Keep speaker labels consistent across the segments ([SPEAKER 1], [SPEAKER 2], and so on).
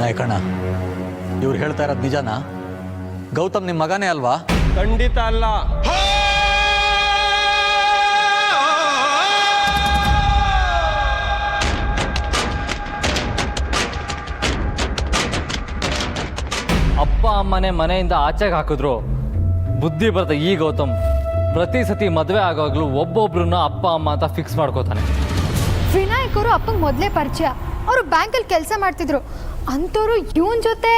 [SPEAKER 1] ವಿನಾಯಕಣ್ಣ, ಇವ್ರು ಹೇಳ್ತಾ ಇರೋದು ನಿಜನಾ? ಗೌತಮ್ ನಿಮ್ಮ ಮಗನೇ ಅಲ್ವಾ?
[SPEAKER 2] ಖಂಡಿತ ಅಲ್ಲ.
[SPEAKER 3] ಅಪ್ಪ ಅಮ್ಮನೆ ಮನೆಯಿಂದ ಆಚೆಗೆ ಹಾಕಿದ್ರು ಬುದ್ಧಿ ಬರುತ್ತೆ. ಈ ಗೌತಮ್ ಪ್ರತಿ ಸತಿ ಮದುವೆ ಆಗೋಗ್ಲೂ ಒಬ್ಬೊಬ್ರನ್ನ ಅಪ್ಪ ಅಮ್ಮ ಅಂತ ಫಿಕ್ಸ್ ಮಾಡ್ಕೋತಾನೆ.
[SPEAKER 4] ವಿನಾಯಕರು ಅಪ್ಪಂಗೆ ಮೊದಲೇ ಪರಿಚಯ. ಅವರು ಬ್ಯಾಂಕಲ್ಲಿ ಕೆಲಸ ಮಾಡ್ತಿದ್ರು. ಅಂಥವ್ರು ಇವನ್ ಜೊತೆ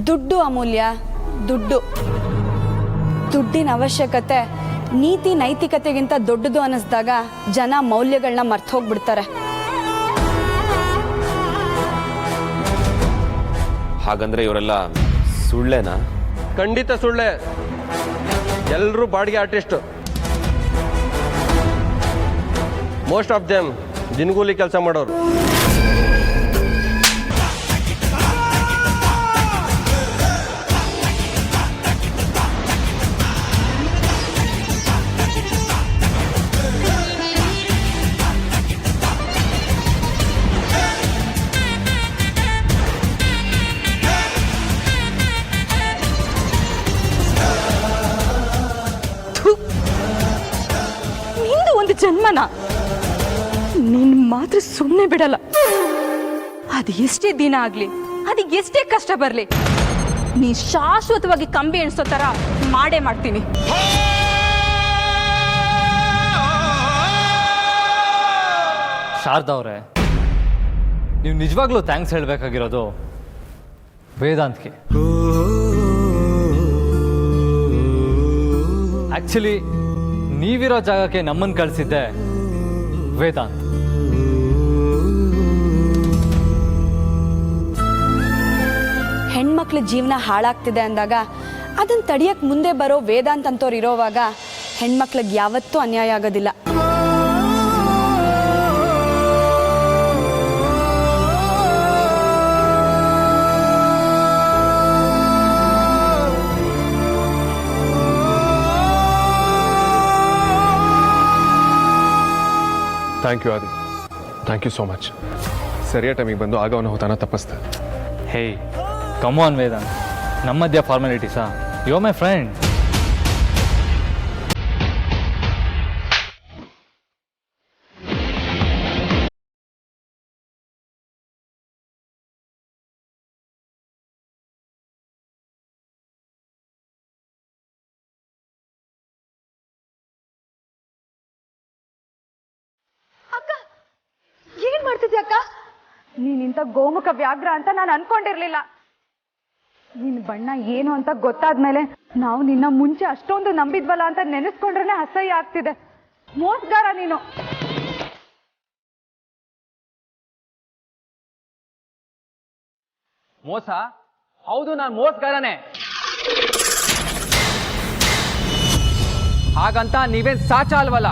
[SPEAKER 5] ದುಡ್ಡು ಅಮೂಲ್ಯ, ದುಡ್ಡಿನ ಅವಶ್ಯಕತೆ ನೀತಿ ನೈತಿಕತೆಗಿಂತ ದೊಡ್ಡದು ಅನ್ನಿಸ್ದಾಗ ಜನ ಮೌಲ್ಯಗಳನ್ನ ಮರ್ತು ಹೋಗ್ಬಿಡ್ತಾರೆ.
[SPEAKER 6] ಹಾಗಂದ್ರೆ ಇವರೆಲ್ಲ ಸುಳ್ಳೇನಾ?
[SPEAKER 2] ಖಂಡಿತ ಸುಳ್ಳೆ. ಎಲ್ಲರೂ ಬಾಡಿಗೆ ಆರ್ಟಿಸ್ಟ್. ಮೋಸ್ಟ್ ಆಫ್ ದೆಮ್ ದಿನಗೂಲಿ ಕೆಲಸ ಮಾಡೋರು.
[SPEAKER 5] ನಿಂದು ಒಂದು ಜನ್ಮನ ನೀನ್ ಮಾತ್ರ ಸುಮ್ಮನೆ ಬಿಡಲ್ಲ. ಅದು ಎಷ್ಟೇ ದಿನ ಆಗ್ಲಿ, ಅದು ಎಷ್ಟೇ ಕಷ್ಟ ಬರ್ಲಿ, ನೀ ಶಾಶ್ವತವಾಗಿ ಕಂಬಿ ಎಣಿಸೋ ತರ ಮಾಡೇ ಮಾಡ್ತೀನಿ.
[SPEAKER 3] ಶಾರದಾ ಅವರೇ, ನೀವು ನಿಜವಾಗ್ಲೂ ಥ್ಯಾಂಕ್ಸ್ ಹೇಳಬೇಕಾಗಿರೋದು ವೇದಾಂತ್ಗೆ. ಆಕ್ಚುಲಿ ನೀವಿರೋ ಜಾಗಕ್ಕೆ ನಮ್ಮನ್ನು ಕಳಿಸಿದ್ದೆ ವೇದಾಂತ್.
[SPEAKER 5] ಹೆಣ್ಮಕ್ಳ ಜೀವನ ಹಾಳಾಗ್ತಿದೆ ಅಂದಾಗ ಅದನ್ನ ತಡಿಯಕ್ ಮುಂದೆ ಬರೋ ವೇದಾಂತ್ ಅಂತವ್ರು ಇರೋವಾಗ ಹೆಣ್ಮಕ್ಳಿಗೆ ಯಾವತ್ತೂ ಅನ್ಯಾಯ ಆಗೋದಿಲ್ಲ.
[SPEAKER 7] Thank you Aadi, thank you so much. ಸರಿಯಾದ ಟೈಮಿಗೆ ಬಂದು ಆಗ ಅವನ ಹೋತಾನ ತಪ್ಪಿಸ್ದೆ.
[SPEAKER 3] ಹೇ ಕಮ್ ಆನ್ ವೇದಾಂತ್, ನಮ್ಮ ಮಧ್ಯ ಫಾರ್ಮಾಲಿಟೀಸಾ? You are my friend.
[SPEAKER 4] ಏನ್ ಮಾಡ್ತಿದ್ಯ ಅಕ್ಕ? ನೀನಿಂತ ಗೋಮುಖ ವ್ಯಾಘ್ರ ಅಂತ ನಾನು ಅನ್ಕೊಂಡಿರ್ಲಿಲ್ಲ. ನಿನ್ ಬಣ್ಣ ಏನು ಅಂತ ಗೊತ್ತಾದ್ಮೇಲೆ ನಾವು ನಿನ್ನ ಮುಂಚೆ ಅಷ್ಟೊಂದು ನಂಬಿದ್ವಲ್ಲ ಅಂತ ನೆನೆಸ್ಕೊಂಡ್ರೆ ಅಸಹ್ಯ ಆಗ್ತಿದೆ. ಮೋಸಗಾರ ನೀನು.
[SPEAKER 8] ಮೋಸ? ಹೌದು, ನಾನು ಮೋಸಗಾರನೇ. ಹಾಗಂತ ನೀವೇನ್ ಸಾಚ ಅಲ್ವಲ್ಲ.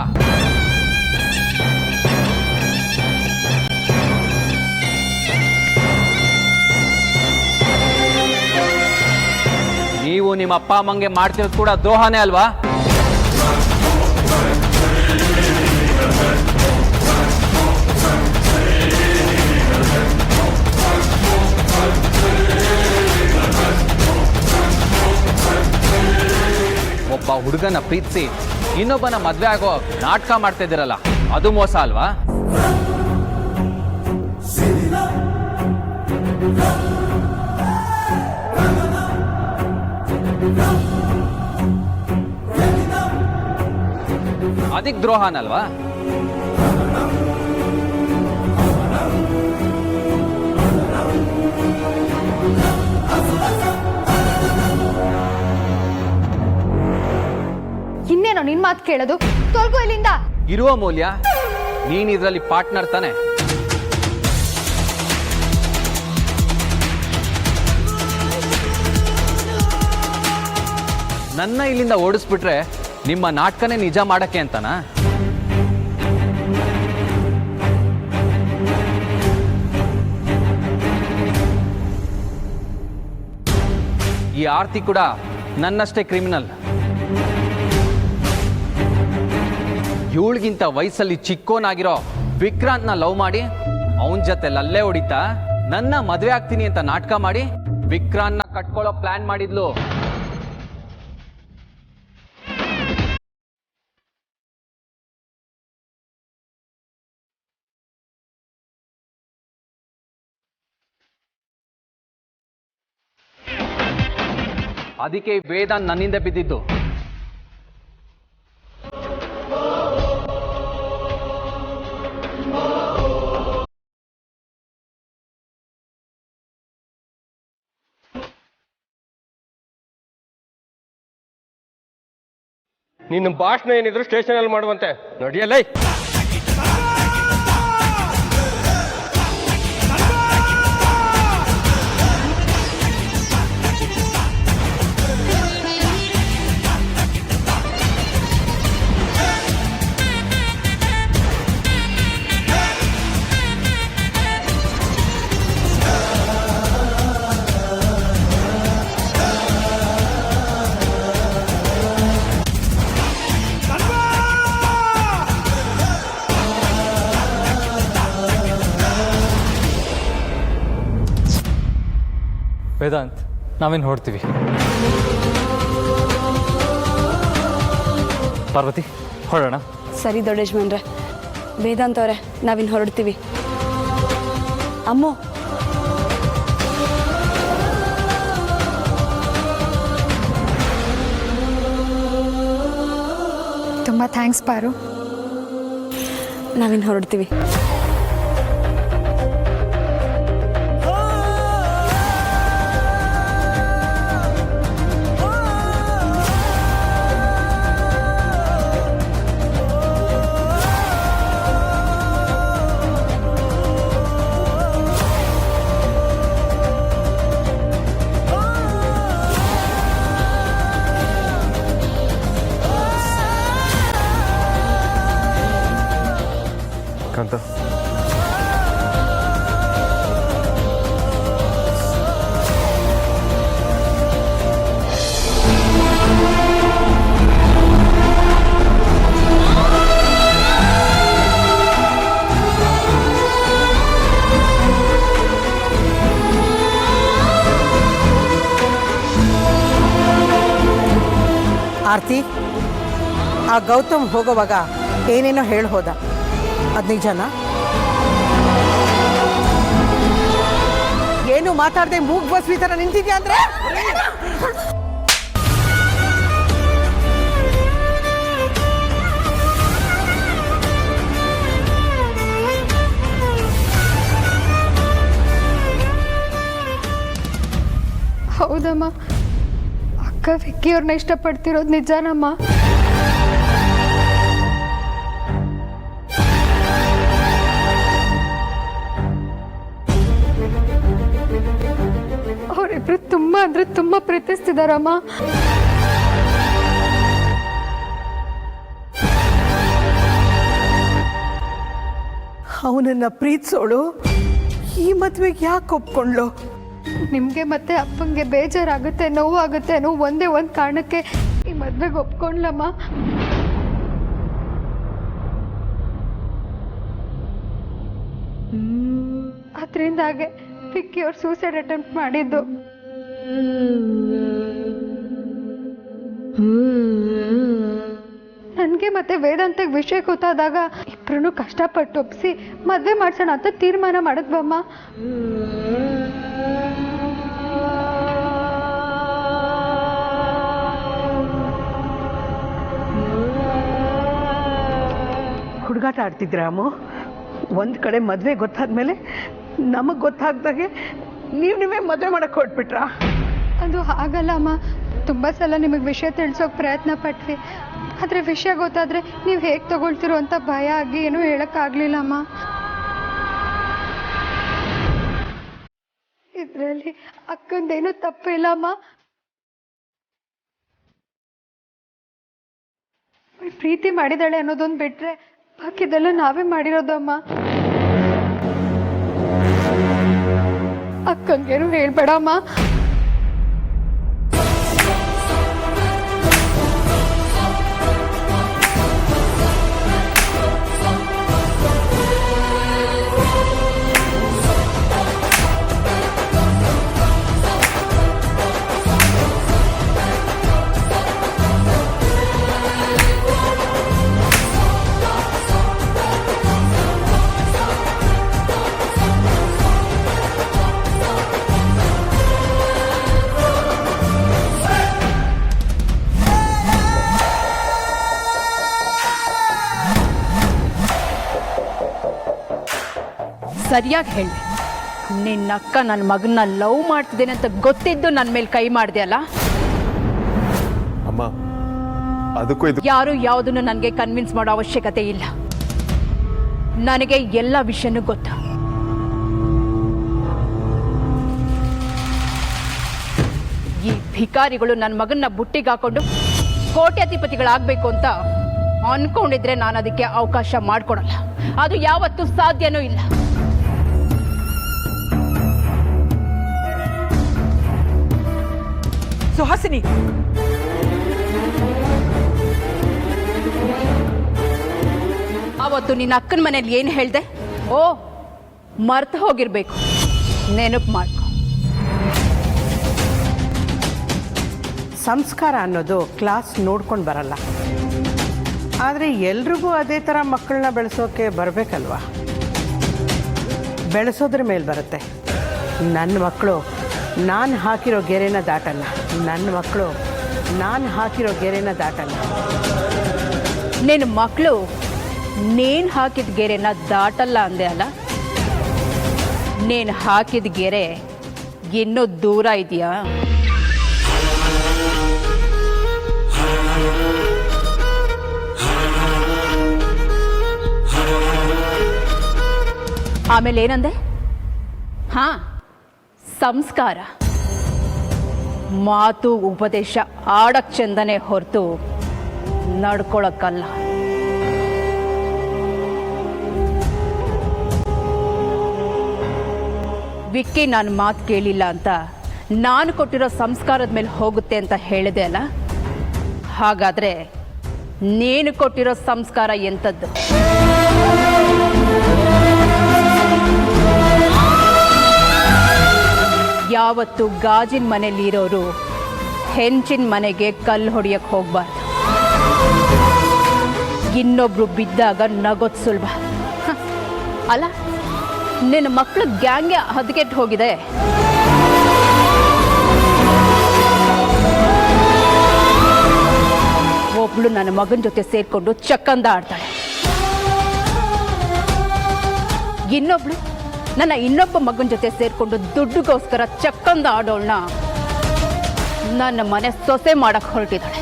[SPEAKER 8] ನೀವು ನಿಮ್ಮ ಅಪ್ಪ ಅಮ್ಮಂಗೆ ಮಾಡ್ತಿರೋದು ಕೂಡ ದ್ರೋಹನೇ ಅಲ್ವಾ? ಒಬ್ಬ ಹುಡುಗನ ಪ್ರೀತಿಸಿ ಇನ್ನೊಬ್ಬನ ಮದ್ವೆ ಆಗೋ ನಾಟಕ ಮಾಡ್ತಾ ಇದ್ದೀರಲ್ಲ, ಅದು ಮೋಸ ಅಲ್ವಾ? ಅದಕ್ಕೆ ದ್ರೋಹನಲ್ವಾ?
[SPEAKER 4] ಇನ್ನೇನೋ ನಿನ್ ಮಾತು ಕೇಳೋದು? ತೊಲಗು ಇಲ್ಲಿಂದ.
[SPEAKER 8] ಇರುವ ಮೌಲ್ಯ, ನೀನ್ ಇದ್ರಲ್ಲಿ ಪಾರ್ಟ್ನರ್ ತಾನೆ. ನನ್ನ ಇಲ್ಲಿಂದ ಓಡಿಸ್ಬಿಟ್ರೆ ನಿಮ್ಮ ನಾಟಕನೇ ನಿಜ ಮಾಡಕ್ಕೆ ಅಂತನಾ? ಈ ಆರ್ತಿ ಕೂಡ ನನ್ನಷ್ಟೇ ಕ್ರಿಮಿನಲ್. ಇವಳಿಗಿಂತ ವಯಸ್ಸಲ್ಲಿ ಚಿಕ್ಕೋನಾಗಿರೋ ವಿಕ್ರಾಂತ್ನ ಲವ್ ಮಾಡಿ ಅವನ ಜೊತೆ ಲಲ್ಲೆ ಹೊಡಿತಾ ನನ್ನ ಮದುವೆ ಆಗ್ತೀನಿ ಅಂತ ನಾಟಕ ಮಾಡಿ ವಿಕ್ರಾಂತ್ನ ಕಟ್ಕೊಳ್ಳೋ ಪ್ಲಾನ್ ಮಾಡಿದ್ಲು. ಅದಕ್ಕೆ ವೇದಾಂತ್ ನನ್ನಿಂದ ಬಿದ್ದಿದ್ದು.
[SPEAKER 2] ನಿನ್ನ ಭಾಷಣ ಏನಿದ್ರು ಸ್ಟೇಷನಲ್ಲಿ ಮಾಡುವಂತೆ ನಡಿಯಲ್ಲ.
[SPEAKER 3] ವೇದಾಂತ್, ನಾವೇನು ಹೊರಡ್ತೀವಿ. ಪಾರ್ವತಿ, ಹೊರಡೋಣ.
[SPEAKER 5] ಸರಿ ದೊಡ್ಡ ಯಜಮಾನ್ರೆ. ವೇದಾಂತ್ ಅವರೇ, ನಾವಿನ್ನು ಹೊರಡ್ತೀವಿ. ಅಮ್ಮು,
[SPEAKER 4] ತುಂಬ ಥ್ಯಾಂಕ್ಸ್ ಪಾರು.
[SPEAKER 5] ನಾವಿನ್ನು ಹೊರಡ್ತೀವಿ.
[SPEAKER 7] ಕಾಂತ,
[SPEAKER 9] ಆರ್ತಿ, ಆ ಗೌತಮ್ ಹೋಗೋವಾಗ ಏನೇನೋ ಹೇಳಿ ಹೋದ, ಅದು ನಿಜನಾ? ಏನು ಮಾತಾಡದೆ ಮೂಗ್ ಬಸ್ವಿ ಥರ ನಿಂತಿದ್ಯಾ ಅಂದ್ರೆ?
[SPEAKER 4] ಹೌದಮ್ಮ, ಅಕ್ಕ ವಿಕ್ಕಿಯವ್ರನ್ನ ಇಷ್ಟಪಡ್ತಿರೋದು ನಿಜಾನಮ್ಮ. ಅವರಿಬ್ರು ತುಂಬ ಅಂದ್ರೆ ತುಂಬ ಪ್ರೀತಿಸ್ತಿದಾರಮ್ಮ.
[SPEAKER 9] ಅವನನ್ನ ಪ್ರೀತಿಸೋಳು ಈ ಮದ್ವೆಗೆ ಯಾಕೆ ಒಪ್ಕೊಂಡ್ಲು?
[SPEAKER 4] ನಿಮಗೆ ಮತ್ತೆ ಅಪ್ಪಂಗೆ ಬೇಜಾರಾಗುತ್ತೆ, ನೋವಾಗುತ್ತೆ ಅನ್ನೋ ಒಂದೇ ಒಂದು ಕಾರಣಕ್ಕೆ ಈ ಮದ್ವೆಗೆ ಒಪ್ಕೊಂಡ್ಲಮ್ಮ. ಅದರಿಂದಾಗೆ ವಿಕ್ಕಿ ಅವ್ರು ಸೂಸೈಡ್ ಅಟೆಂಪ್ಟ್ ಮಾಡಿದ್ದು. ನನಗೆ ಮತ್ತೆ ವೇದಾಂತಕ್ಕೆ ವಿಷಯ ಗೊತ್ತಾದಾಗ ಇಬ್ರು ಕಷ್ಟಪಟ್ಟು ಒಪ್ಪಿಸಿ ಮದುವೆ ಮಾಡ್ಸೋಣ ಅಂತ ತೀರ್ಮಾನ ಮಾಡಿದ್ವಮ್ಮ.
[SPEAKER 9] ಹುಡುಗಾಟ ಆಡ್ತಿದ್ರಾಮು. ಒಂದು ಕಡೆ ಮದುವೆ ಗೊತ್ತಾದ್ಮೇಲೆ ನಮಗೆ ಗೊತ್ತಾಗ್ದಾಗೆ ನೀವೇ ಮದುವೆ ಮಾಡಕ್ಕೆ ಹೊರಟ್ಬಿಟ್ರಾ?
[SPEAKER 4] ಅದು ಹಾಗಲ್ಲ ಅಮ್ಮ. ತುಂಬ ಸಲ ನಿಮಗೆ ವಿಷಯ ತಿಳಿಸೋಕೆ ಪ್ರಯತ್ನ ಪಟ್ವಿ. ಆದರೆ ವಿಷಯ ಗೊತ್ತಾದರೆ ನೀವು ಹೇಗೆ ತಗೊಳ್ತಿರೋ ಅಂತ ಭಯ ಆಗಿ ಏನೂ ಹೇಳೋಕ್ಕಾಗಲಿಲ್ಲಮ್ಮ. ಇದರಲ್ಲಿ ಅಕ್ಕಂದೇನೂ ತಪ್ಪಿಲ್ಲಮ್ಮ. ಪ್ರೀತಿ ಮಾಡಿದಾಳೆ ಅನ್ನೋದೊಂದು ಬಿಟ್ಟರೆ ಬಾಕಿದೆಲ್ಲ ನಾವೇ ಮಾಡಿರೋದಮ್ಮ. ಅಕ್ಕಂಗೇನು ಹೇಳ್ಬೇಡಮ್ಮ.
[SPEAKER 5] ಸರಿಯಾಗಿ ಹೇಳಿ, ನಿನ್ನಕ್ಕ ನನ್ನ ಮಗನ್ನ ಲವ್ ಮಾಡ್ತಿದ್ದೇನೆ ಅಂತ ಗೊತ್ತಿದ್ದು ನನ್ನ ಮೇಲೆ ಕೈ ಮಾಡಿದೆ ಅಲ್ಲ?
[SPEAKER 7] ಅಮ್ಮ, ಅದಕ್ಕೂ ಇದು
[SPEAKER 5] ಯಾರು ಯಾವುದನ್ನು ನನಗೆ ಕನ್ವಿನ್ಸ್ ಮಾಡೋ ಅವಶ್ಯಕತೆ ಇಲ್ಲ. ನನಗೆ ಎಲ್ಲ ವಿಷಯನೂ ಗೊತ್ತು. ಈ ಭಿಕಾರಿಗಳು ನನ್ನ ಮಗನ್ನ ಬುಟ್ಟಿಗೆ ಹಾಕೊಂಡು ಕೋಟ್ಯಾಧಿಪತಿಗಳಾಗಬೇಕು ಅಂತ ಅನ್ಕೊಂಡಿದ್ರೆ ನಾನು ಅದಕ್ಕೆ ಅವಕಾಶ ಮಾಡಿಕೊಡಲ್ಲ. ಅದು ಯಾವತ್ತೂ ಸಾಧ್ಯನೂ ಇಲ್ಲ.
[SPEAKER 9] ಸುಹಾಸಿನಿ,
[SPEAKER 5] ಅವತ್ತು ನಿನ್ನ ಅಕ್ಕನ ಮನೇಲಿ ಏನು ಹೇಳ್ದೆ? ಓ, ಮರ್ತು ಹೋಗಿರ್ಬೇಕು. ನೆನಪು ಮಾಡ್ಕೊ.
[SPEAKER 9] ಸಂಸ್ಕಾರ ಅನ್ನೋದು ಕ್ಲಾಸ್ ನೋಡ್ಕೊಂಡು ಬರಲ್ಲ. ಆದರೆ ಎಲ್ರಿಗೂ ಅದೇ ಥರ ಮಕ್ಕಳನ್ನ ಬೆಳೆಸೋಕೆ ಬರಬೇಕಲ್ವಾ? ಬೆಳೆಸೋದ್ರ ಮೇಲೆ ಬರುತ್ತೆ. ನನ್ನ ಮಕ್ಕಳು ನಾನು ಹಾಕಿರೋ ಗೆರೆನ ದಾಟಲ್ಲ. ನನ್ನ ಮಕ್ಕಳು ನಾನು ಹಾಕಿರೋ ಗೆರೆನ ದಾಟಲ್ಲ.
[SPEAKER 5] ನಿನ್ನ ಮಕ್ಕಳು ನೀನು ಹಾಕಿದ ಗೆರೆನ ದಾಟಲ್ಲ ಅಂದೆ ಅಲ್ಲ? ನೀನು ಹಾಕಿದ ಗೆರೆ ಇನ್ನೂ ದೂರ ಇದೆಯಾ? ಆಮೇಲೆ ಏನಂದೆ? ಹಾ, ಸಂಸ್ಕಾರ. ಮಾತು ಉಪದೇಶ ಆಡಕ್ ಚಂದನೆ ಹೊರತು ನಡ್ಕೊಳಕ್ಕಲ್ಲ. ವಿಕ್ಕಿ ನಾನು ಮಾತು ಕೇಳಿಲ್ಲ ಅಂತ ನಾನು ಕೊಟ್ಟಿರೋ ಸಂಸ್ಕಾರದ ಮೇಲೆ ಹೋಗುತ್ತೆ ಅಂತ ಹೇಳಿದೆ ಅಲ್ಲ? ಹಾಗಾದ್ರೆ ನೀನು ಕೊಟ್ಟಿರೋ ಸಂಸ್ಕಾರ ಎಂಥದ್ದು? ಯಾವತ್ತು ಗಾಜಿನ ಮನೇಲಿ ಇರೋರು ಹೆಂಚಿನ ಮನೆಗೆ ಕಲ್ಲು ಹೊಡಿಯಕ್ಕೆ ಹೋಗ್ಬಾರ್ದು. ಇನ್ನೊಬ್ರು ಬಿದ್ದಾಗ ನಗೋದು ಸುಲಭ ಅಲ್ಲ? ನಿನ್ನ ಮಕ್ಕಳು ಗ್ಯಾಂಗ್ಗೆ ಹದಗೆಟ್ಟು ಹೋಗಿದೆ. ಒಬ್ಳು ನನ್ನ ಮಗನ ಜೊತೆ ಸೇರ್ಕೊಂಡು ಚಕ್ಕಂದ ಆಡ್ತಾಳೆ. ಇನ್ನೊಬ್ಳು ನನ್ನ ಇನ್ನೊಬ್ಬ ಮಗನ ಜೊತೆ ಸೇರ್ಕೊಂಡು ದುಡ್ಡುಗೋಸ್ಕರ ಚಕ್ಕಂದ ಆಡೋಳ್ನ ನನ್ನ ಮನೆ ಸೊಸೆ ಮಾಡಕ್ ಹೊರಟಿದ್ದಾಳೆ.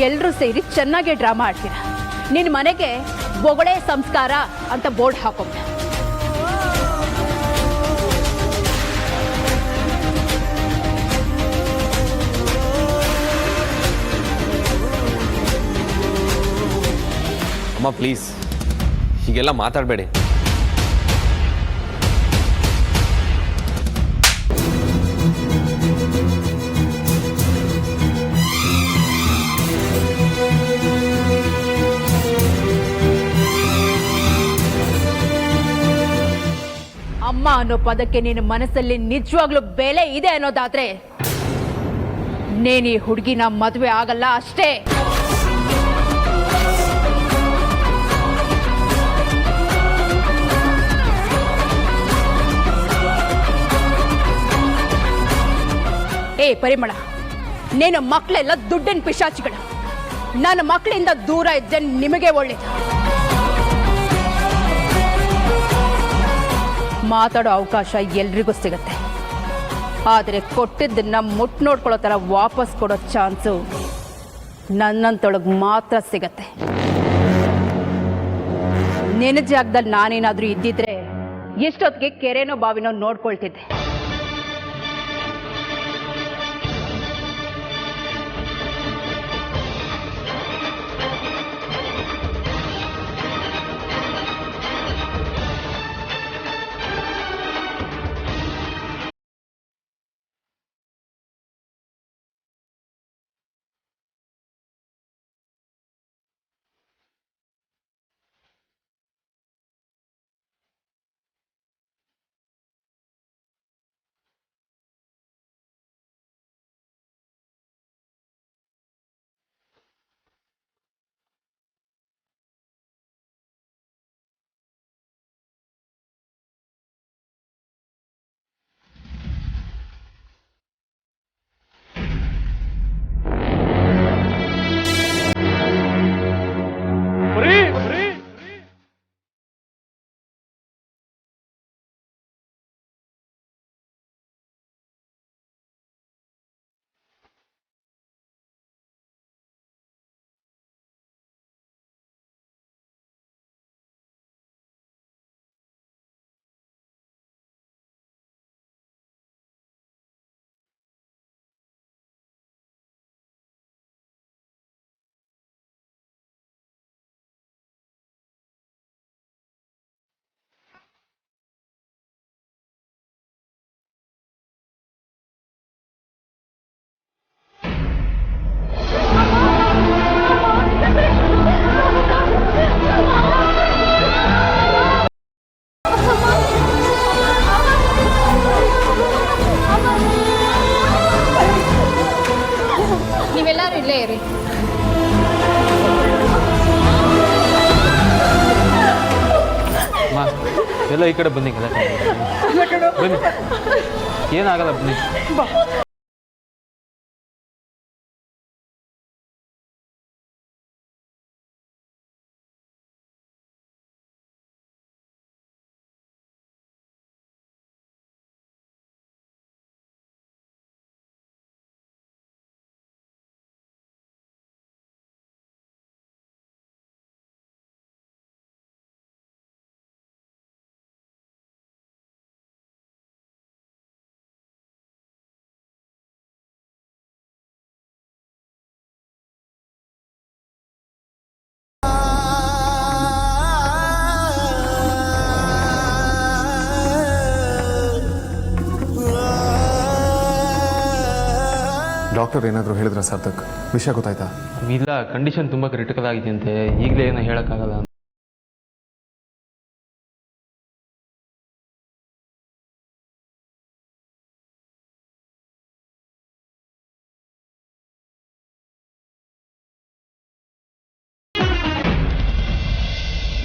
[SPEAKER 5] ಎಲ್ಲರೂ ಸೇರಿ ಚೆನ್ನಾಗಿ ಡ್ರಾಮಾ ಆಡ್ತೀರ. ನಿನ್ನ ಮನೆಗೆ ಬೊಗಳೆ ಸಂಸ್ಕಾರ ಅಂತ ಬೋರ್ಡ್ ಹಾಕೋಣ.
[SPEAKER 6] ಅಮ್ಮ ಪ್ಲೀಸ್, ಹೀಗೆಲ್ಲ ಮಾತಾಡಬೇಡಿ.
[SPEAKER 5] ಅಮ್ಮ ಅನ್ನೋ ಪದಕ್ಕೆ ನಿನ್ನ ಮನಸ್ಸಲ್ಲಿ ನಿಜವಾಗ್ಲೂ ಬೆಲೆ ಇದೆ ಅನ್ನೋದಾದ್ರೆ ನೀನು ಈ ಹುಡುಗಿನ ಮದುವೆ ಆಗಲ್ಲ ಅಷ್ಟೇ. ಏ ಪರಿಮಳ, ನೀನು ಮಕ್ಕಳೆಲ್ಲ ದುಡ್ಡಿನ ಪಿಶಾಚಿಗಳು. ನನ್ನ ಮಕ್ಕಳಿಂದ ದೂರ ಇದ್ದರೆ ನಿಮಗೆ ಒಳ್ಳೇದು. ಮಾತಾಡೋ ಅವಕಾಶ ಎಲ್ರಿಗೂ ಸಿಗುತ್ತೆ, ಆದರೆ ಕೊಟ್ಟಿದ್ದನ್ನ ಮುಟ್ಟು ನೋಡ್ಕೊಳ್ಳೋ ಥರ ವಾಪಸ್ ಕೊಡೋ ಚಾನ್ಸು ನನ್ನಂತೊಳಗೆ ಮಾತ್ರ ಸಿಗತ್ತೆ. ನಿನ್ನ ಜಾಗದಲ್ಲಿ ನಾನೇನಾದರೂ ಇದ್ದಿದ್ರೆ ಎಷ್ಟೊತ್ತಿಗೆ ಕೆರೆನೋ ಬಾವಿನೋ ನೋಡ್ಕೊಳ್ತಿದ್ದೆ.
[SPEAKER 2] ಎಲ್ಲ ಈ ಕಡೆ ಬನ್ನಿ ಬನ್ನಿ ಏನಾಗಲ್ಲ ಬನ್ನಿ
[SPEAKER 7] ಡಾಕ್ಟರ್ ಏನಾದರೂ ಹೇಳಿದ್ರ ಸಾರ್ಥಕ್ ವಿಷಯ ಗೊತ್ತಾಯ್ತಾ?
[SPEAKER 2] ಇಲ್ಲ ಕಂಡೀಷನ್ ತುಂಬ ಕ್ರಿಟಿಕಲ್ ಆಗಿದೆಯಂತೆ ಈಗಲೇ ಏನೋ ಹೇಳೋಕ್ಕಾಗಲ್ಲ.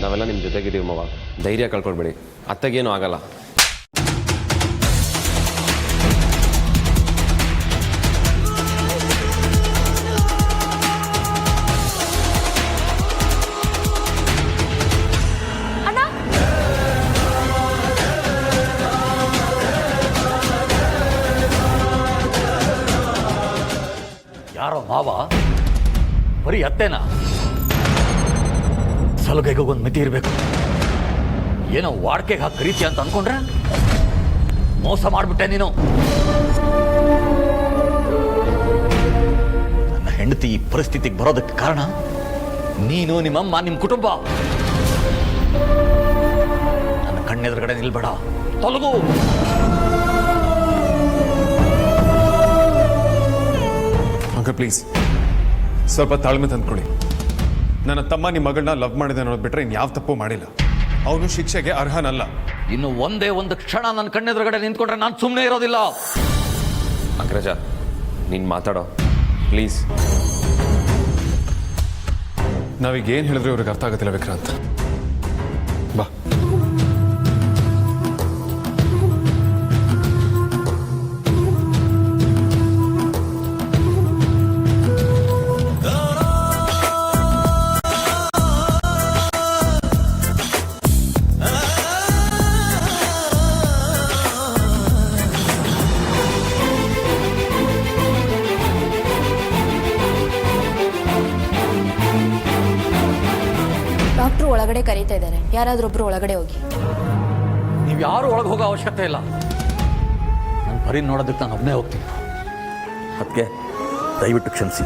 [SPEAKER 6] ನಾವೆಲ್ಲ ನಿಮ್ಮ ಜೊತೆಗಿದ್ದೀವಿ ಮವ, ಧೈರ್ಯ ಕಳ್ಕೊಳ್ಬೇಡಿ, ಅತ್ತಗೇನು ಆಗಲ್ಲ.
[SPEAKER 1] ಯಾರೋ ಮಾವ ಬರೀ ಅತ್ತೇನಾ? ಸಲುಗೆಗೆ ಒಂದು ಮಿತಿ ಇರಬೇಕು. ಏನೋ ವಾಡ್ಕೆಗೆ ಹಾಕಿ ಕರೀತಿ ಅಂತ ಅನ್ಕೊಂಡ್ರೆ ಮೋಸ ಮಾಡಿಬಿಟ್ಟೆ ನೀನು. ನನ್ನ ಹೆಂಡತಿ ಈ ಪರಿಸ್ಥಿತಿಗೆ ಬರೋದಕ್ಕೆ ಕಾರಣ ನೀನು, ನಿಮ್ಮಮ್ಮ, ನಿಮ್ಮ ಕುಟುಂಬ. ನನ್ನ ಕಣ್ಣೆದುರುಗಡೆ ನಿಲ್ಬೇಡ, ತೊಲಗು.
[SPEAKER 7] ಅಂಕಲ್ ಪ್ಲೀಸ್ ಸ್ವಲ್ಪ ತಾಳ್ಮೆ ತಂದ್ಕೊಳ್ಳಿ. ನನ್ನ ತಮ್ಮ ನಿಮ್ಮ ಮಗಳನ್ನ ಲವ್ ಮಾಡಿದೆ ಅನ್ನೋದು ಬಿಟ್ಟರೆ ಇನ್ಯಾವ ತಪ್ಪು ಮಾಡಿಲ್ಲ. ಅವನು ಶಿಕ್ಷೆಗೆ ಅರ್ಹನಲ್ಲ.
[SPEAKER 1] ಇನ್ನು ಒಂದೇ ಒಂದು ಕ್ಷಣ ನನ್ನ ಕಣ್ಣೆದುರುಗಡೆ ನಿಂತ್ಕೊಂಡ್ರೆ ನಾನು ಸುಮ್ಮನೆ ಇರೋದಿಲ್ಲ.
[SPEAKER 6] ಅಗ್ರಜ ನೀನು ಮಾತಾಡೋ ಪ್ಲೀಸ್.
[SPEAKER 7] ನಾವೀಗ ಏನು ಹೇಳಿದ್ರೆ ಇವ್ರಿಗೆ ಅರ್ಥ ಆಗೋದಿಲ್ಲ ವಿಕ್ರಾಂತ್. ಬಾ.
[SPEAKER 10] ಡಾಕ್ಟ್ರು ಒಳಗಡೆ ಕರೀತಾ ಇದ್ದಾರೆ, ಯಾರಾದ್ರೂ ಒಬ್ರು ಒಳಗಡೆ ಹೋಗಿ.
[SPEAKER 1] ನೀವು ಯಾರು ಒಳಗೆ ಹೋಗೋ ಅವಶ್ಯಕತೆ ಇಲ್ಲ. ನಾನು ಬರೀ ನೋಡೋದಕ್ಕೆ ನಾನು ಒಬ್ಬನೇ ಹೋಗ್ತೀನಿ. ಅದಕ್ಕೆ ದಯವಿಟ್ಟು ಕ್ಷಮಿಸಿ.